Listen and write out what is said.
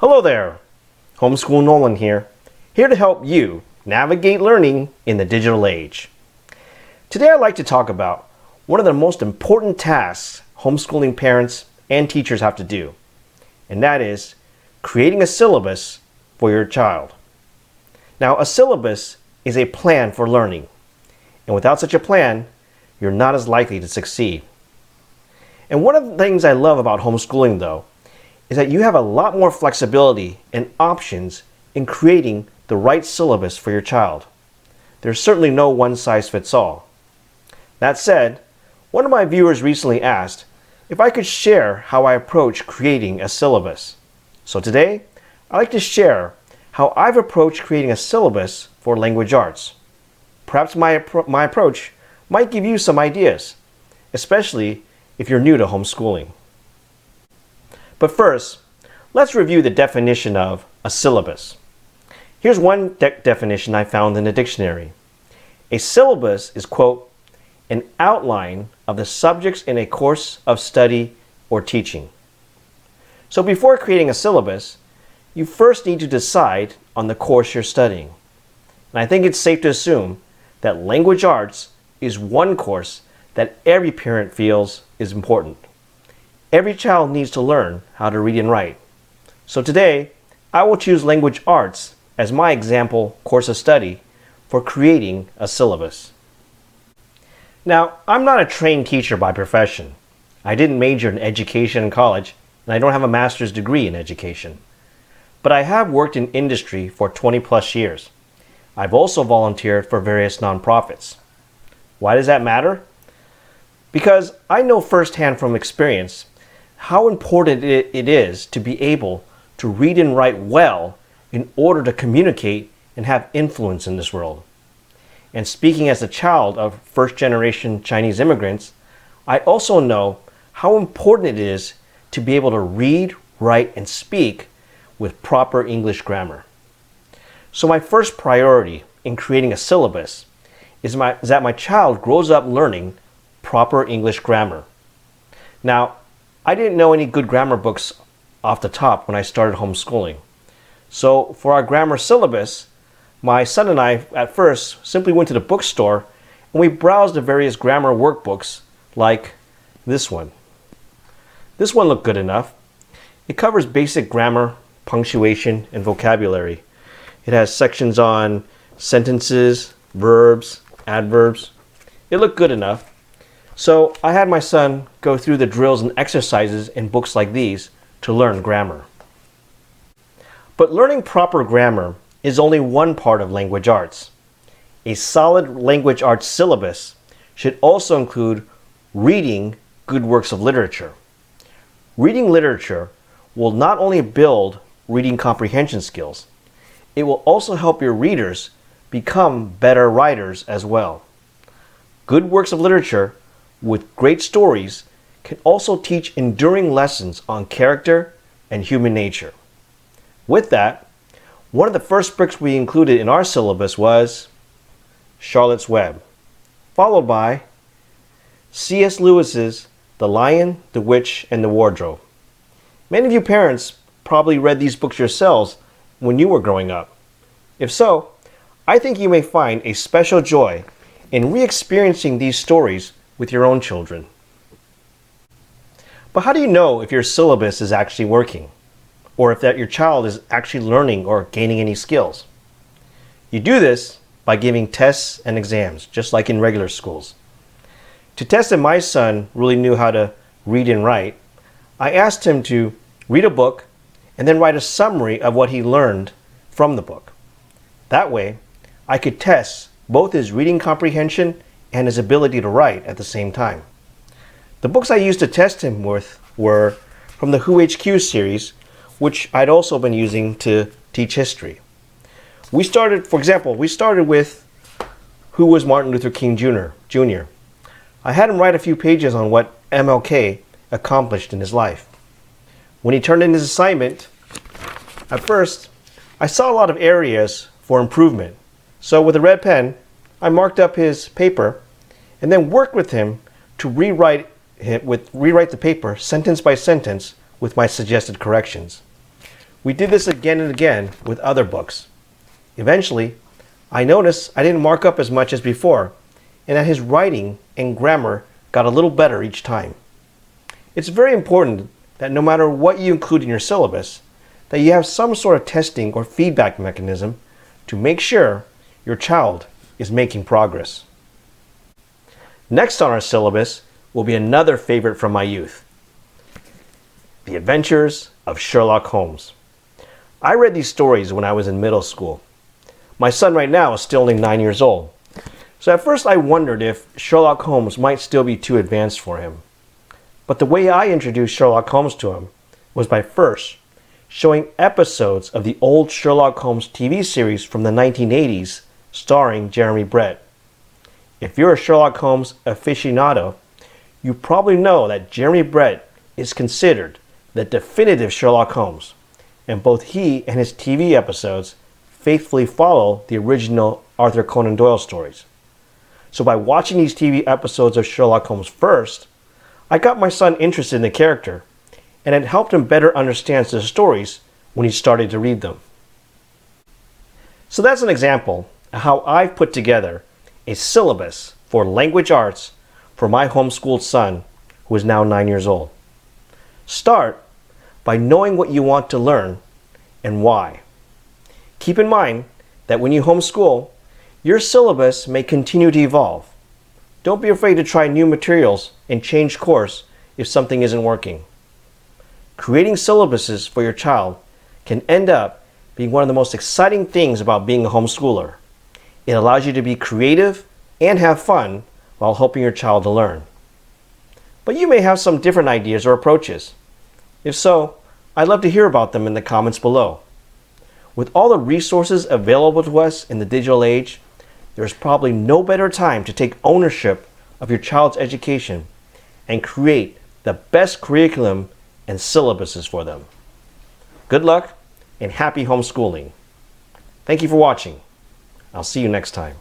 Hello there, Homeschool Nolan here to help you navigate learning in the digital age. Today I'd like to talk about one of the most important tasks homeschooling parents and teachers have to do, and that is creating a syllabus for your child. Now, a syllabus is a plan for learning, and without such a plan, you're not as likely to succeed. And one of the things I love about homeschooling, though, is that you have a lot more flexibility and options in creating the right syllabus for your child. There's certainly no one-size-fits-all. That said, one of my viewers recently asked if I could share how I approach creating a syllabus. So today, I'd like to share how I've approached creating a syllabus for language arts. Perhaps my approach might give you some ideas, especially if you're new to homeschooling. But first, let's review the definition of a syllabus. Here's one definition I found in the dictionary. A syllabus is, quote, an outline of the subjects in a course of study or teaching. So before creating a syllabus, you first need to decide on the course you're studying. And I think it's safe to assume that language arts is one course that every parent feels is important. Every child needs to learn how to read and write. So today, I will choose language arts as my example course of study for creating a syllabus. Now, I'm not a trained teacher by profession. I didn't major in education in college, and I don't have a master's degree in education. But I have worked in industry for 20 plus years. I've also volunteered for various nonprofits. Why does that matter? Because I know firsthand from experience how important it is to be able to read and write well in order to communicate and have influence in this world. And speaking as a child of first-generation Chinese immigrants, I also know how important it is to be able to read, write, and speak with proper English grammar. So my first priority in creating a syllabus is that my child grows up learning proper English grammar. Now, I didn't know any good grammar books off the top when I started homeschooling. So for our grammar syllabus, my son and I at first simply went to the bookstore and we browsed the various grammar workbooks like this one. This one looked good enough. It covers basic grammar, punctuation, and vocabulary. It has sections on sentences, verbs, adverbs. It looked good enough. So I had my son go through the drills and exercises in books like these to learn grammar. But learning proper grammar is only one part of language arts. A solid language arts syllabus should also include reading good works of literature. Reading literature will not only build reading comprehension skills, it will also help your readers become better writers as well. Good works of literature with great stories can also teach enduring lessons on character and human nature. With that, one of the first books we included in our syllabus was Charlotte's Web, followed by C.S. Lewis's The Lion, the Witch, and the Wardrobe. Many of you parents probably read these books yourselves when you were growing up. If so, I think you may find a special joy in re-experiencing these stories with your own children. But how do you know if your syllabus is actually working, or if that your child is actually learning or gaining any skills? You do this by giving tests and exams, just like in regular schools. To test that my son really knew how to read and write, I asked him to read a book and then write a summary of what he learned from the book. That way, I could test both his reading comprehension and his ability to write at the same time. The books I used to test him with were from the Who HQ series, which I'd also been using to teach history. We started with Who was Martin Luther King Jr. I had him write a few pages on what MLK accomplished in his life. When he turned in his assignment, at first, I saw a lot of areas for improvement. So with a red pen, I marked up his paper and then worked with him to rewrite the paper sentence by sentence with my suggested corrections. We did this again and again with other books. Eventually, I noticed I didn't mark up as much as before, and that his writing and grammar got a little better each time. It's very important that no matter what you include in your syllabus, that you have some sort of testing or feedback mechanism to make sure your child is making progress. Next on our syllabus will be another favorite from my youth, The Adventures of Sherlock Holmes. I read these stories when I was in middle school. My son right now is still only 9 years old. So at first I wondered if Sherlock Holmes might still be too advanced for him. But the way I introduced Sherlock Holmes to him was by first showing episodes of the old Sherlock Holmes TV series from the 1980s starring Jeremy Brett. If you're a Sherlock Holmes aficionado, you probably know that Jeremy Brett is considered the definitive Sherlock Holmes, and both he and his TV episodes faithfully follow the original Arthur Conan Doyle stories. So by watching these TV episodes of Sherlock Holmes first, I got my son interested in the character, and it helped him better understand the stories when he started to read them. So that's an example of how I've put together a syllabus for language arts for my homeschooled son, who is now 9 years old. Start by knowing what you want to learn and why. Keep in mind that when you homeschool, your syllabus may continue to evolve. Don't be afraid to try new materials and change course if something isn't working. Creating syllabuses for your child can end up being one of the most exciting things about being a homeschooler. It allows you to be creative and have fun while helping your child to learn. But you may have some different ideas or approaches. If so, I'd love to hear about them in the comments below. With all the resources available to us in the digital age, there's probably no better time to take ownership of your child's education and create the best curriculum and syllabuses for them. Good luck and happy homeschooling. Thank you for watching. I'll see you next time.